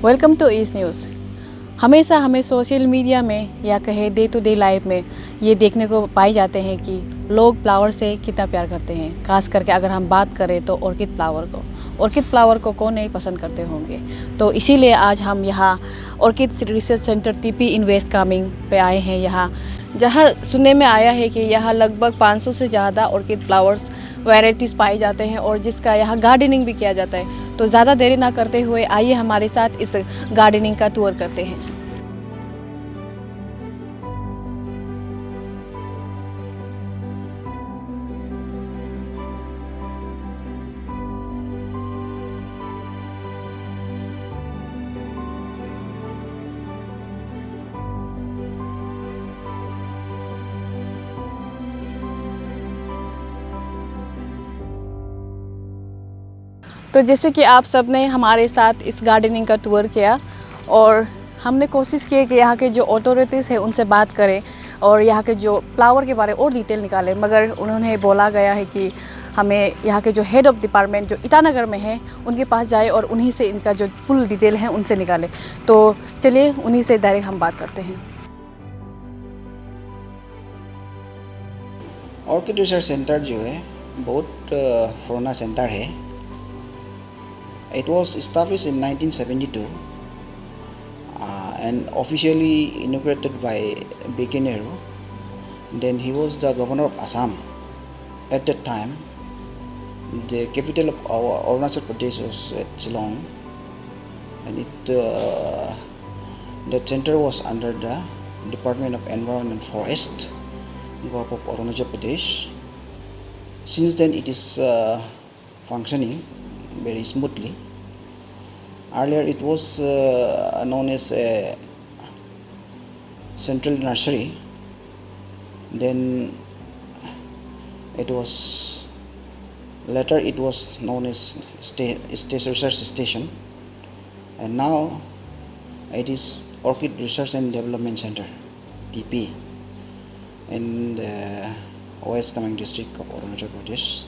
Welcome to east news. हमेशा हमें social media में या कहे डे टू डे लाइफ में ये देखने को पाए जाते हैं कि लोग फ्लावर से कितना प्यार करते हैं। खास करके अगर हम बात करें तो ऑर्किड फ्लावर को कौन नहीं पसंद करते होंगे। तो इसीलिए आज हम यहाँ ऑर्किड रिसर्च सेंटर टीपी इन वेस्ट कामेंग पे आए हैं, यहाँ जहाँ सुनने में आया है कि यहाँ लगभग 500 से ज़्यादा ऑर्किड फ्लावर्स वैरायटीज़ पाए जाते हैं और जिसका यहाँ गार्डनिंग भी किया जाता है। तो ज़्यादा देरी ना करते हुए आइए हमारे साथ इस गार्डनिंग का टूर करते हैं। तो जैसे कि आप सब ने हमारे साथ इस गार्डनिंग का टूर किया और हमने कोशिश की कि यहाँ के जो अथॉरिटीज़ हैं उनसे बात करें और यहाँ के जो फ्लावर के बारे और डिटेल निकालें, मगर उन्होंने बोला गया है कि हमें यहाँ के जो हेड ऑफ डिपार्टमेंट जो ईटानगर में है उनके पास जाए और उन्हीं से इनका जो फुल डिटेल है उनसे निकालें। तो चलिए उन्हीं से डायरेक्ट हम बात करते हैं। ऑर्किड रिसर्च सेंटर जो है बहुत पुराना सेंटर है। It was established in 1972 and officially inaugurated by B.K. Nehru. Then he was the governor of Assam. At that time, the capital of our Arunachal Pradesh was at Shillong, and the center was under the Department of Environment and Forest, Government of Arunachal Pradesh. Since then, it is functioning very smoothly. Earlier it was known as a central nursery. Then later it was known as state research station, and now it is Orchid Research and Development Center Tipi in the West Kameng district of Arunachal Pradesh.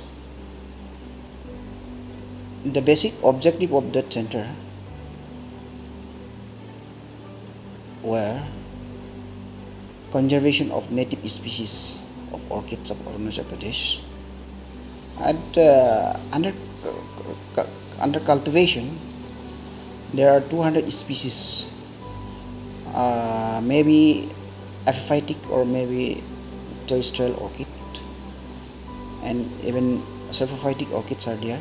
The basic objective of that center were conservation of native species of orchids of Arunachal Pradesh, and under cultivation there are 200 species, maybe epiphytic or maybe terrestrial orchid, and even saprophytic orchids are there.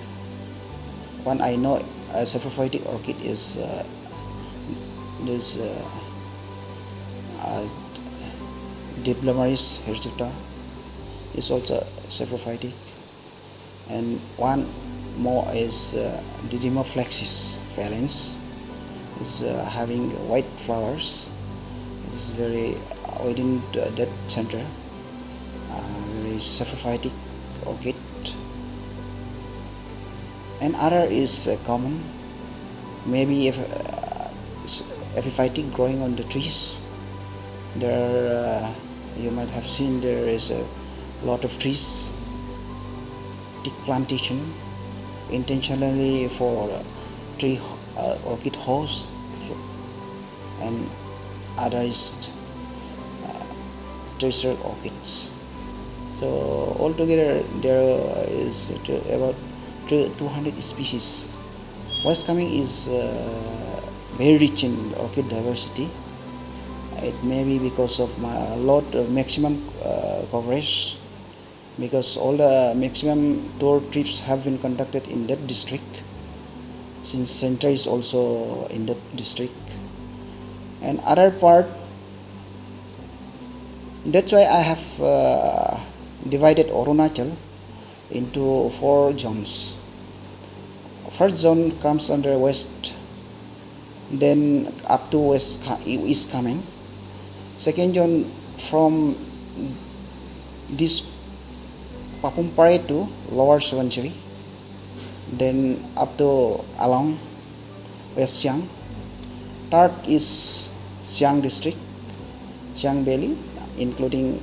One I know a saprophytic orchid is Diplomaris hirsuta is also saprophytic, and one more is Didima flexis valens, is having white flowers. It's very within that center, very saprophytic orchid. And other is common, maybe if epiphytic growing on the trees. There you might have seen there is a lot of trees, thick plantation intentionally for tree orchid house, and other is terrestrial orchids. So altogether there is about 200 species. West Kameng is very rich in orchid diversity. It may be because of maximum coverage, because all the maximum tour trips have been conducted in that district, since center is also in that district. And other part, that's why I have divided Arunachal into 4 zones. First zone comes under west, then up to east Kameng. Second zone from this Papumpare to lower Subansiri, then up to along West Siang. Third is Siang district, Siang Valley, including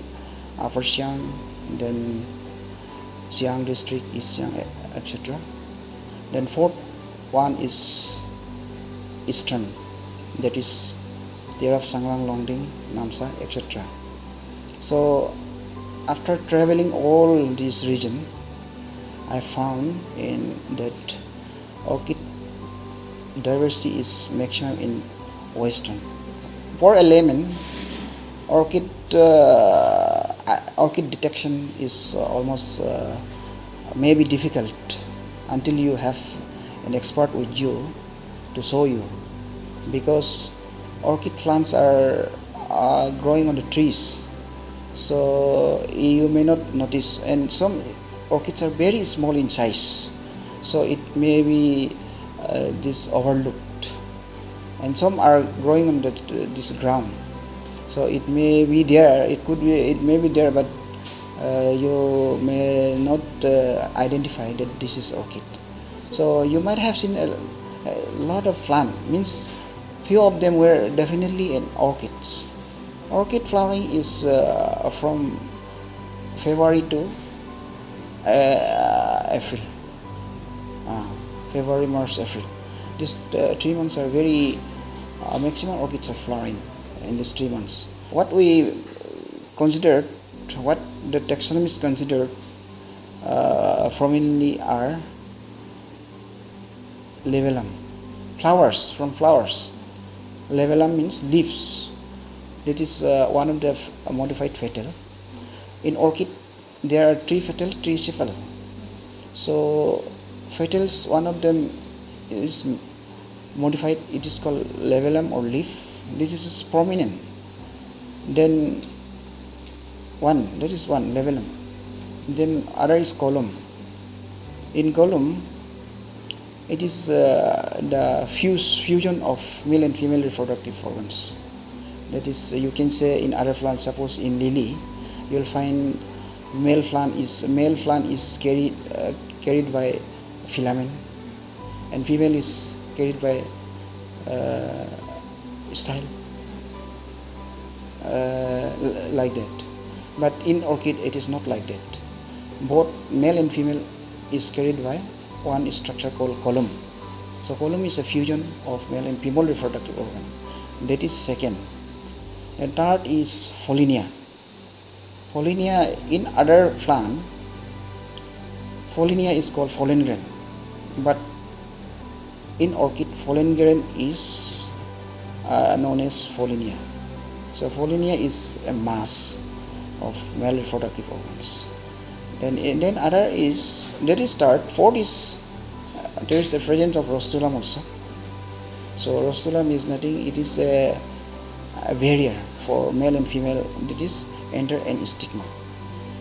Upper Siang, then Siang district, East Siang, etc. Then fourth one is eastern, that is Terap, Sanglang, Longding, Namsa, etc. So after traveling all this region, I found in that orchid diversity is maximum in western. For a layman, orchid orchid detection is almost maybe difficult until you have an expert with you to show you, because orchid plants are growing on the trees, so you may not notice, and some orchids are very small in size, so it may be this overlooked, and some are growing on this ground, so it may be there, it may be there, but you may not identify that this is orchid. So you might have seen a lot of plant, means few of them were definitely an orchids. Orchid flowering is from February to April. February, March, April. These 3 months are very maximum orchids are flowering in these 3 months. What we considered, what the taxonomists considered prominently are labellum, flowers, from flowers. Labellum means leaves. That is one of the modified petal. In orchid, there are 3 petal, 3 sepal. So petals, one of them is modified, it is called labellum or leaf. This is prominent. Then that is one labellum. Then other is column. In column, it is the fusion of male and female reproductive organs. That is, you can say in other plants, suppose in lily, you will find male plant is carried by filament, and female is carried by style, like that. But in orchid, it is not like that. Both male and female is carried by one structure called column. So column is a fusion of male and female reproductive organ. That is second. And third is pollinia. Pollinia in other plant, pollinia is called pollen grain, but in orchid, pollen grain is known as pollinia. So pollinia is a mass of male reproductive organs. Then other is, that is third. Fourth is there is a presence of rostulum also. So rostulum is nothing, it is a barrier for male and female, that is enter and stigma.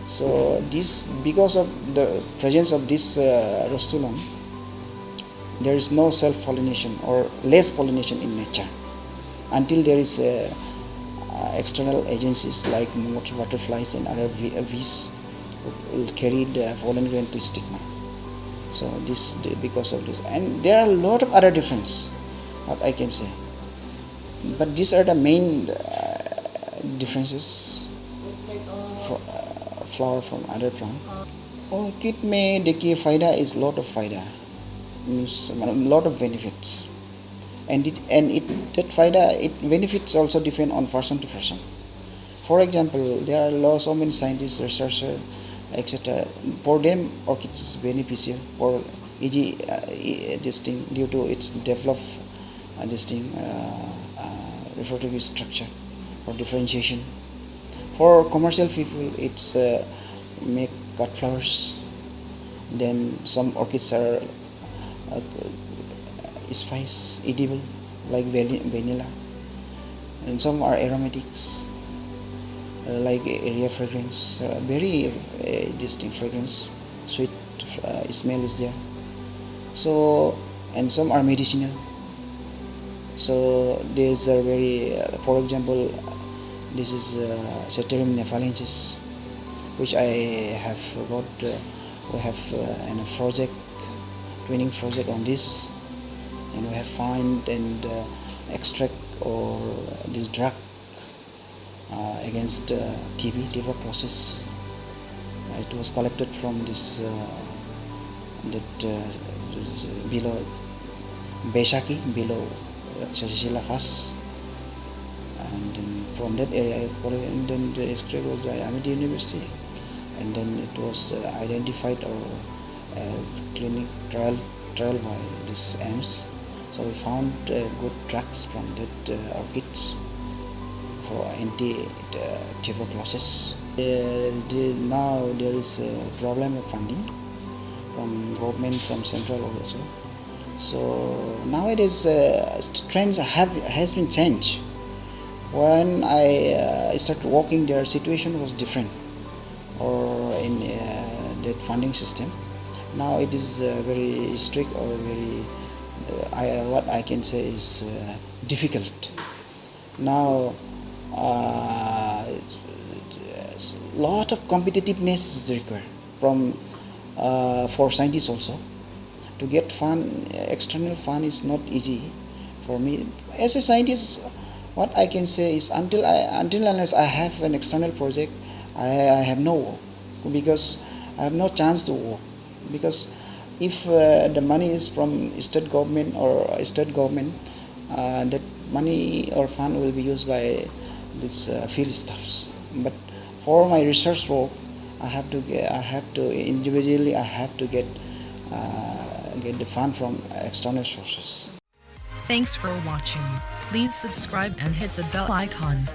So this, because of the presence of this rostulum, there is no self-pollination or less pollination in nature until there is external agencies like moths, butterflies and other bees will carry the pollen grain to stigma. So this, because of this, and there are a lot of other difference, what I can say, but these are the main differences for flower from other plant. Orchid में देखिए फायदा is lot of फायदा, means a lot of benefits, and that फायदा, benefits also depend on person to person. For example, there are so many scientists, researchers, etc. For them, orchids is beneficial for easy this thing due to its develop this thing reproductive structure or differentiation. For commercial people, it's make cut flowers. Then some orchids are spice edible like vanilla, and some are aromatics like area fragrance, very distinct fragrance, sweet smell is there. So, and some are medicinal. So these are very, for example, this is Ceterium nephalensis, which I have got. We have a project, training project on this, and we have find and extract or this drug against TB, tuberculosis. It was collected from this below Besaki, below Chachila first, and then from that area, and then the extract was the Amity University, and then it was identified or clinic trial by this AIMS. So we found good drugs from that orchids for anti-tuberculosis. Now there is a problem of funding from government, from central also. So nowadays trends has been changed. When I started working there, situation was different, or in that funding system. Now it is very strict, or very what I can say is difficult. Now lot of competitiveness is required from for scientists also. To get fund, external fund is not easy for me as a scientist. What I can say is until unless I have an external project, I have no work, because I have no chance to work. Because if the money is from state government that money or fund will be used by these field staffs. But for my research work, I have to individually get the fund from external sources. Thanks for watching. Please subscribe and hit the bell icon.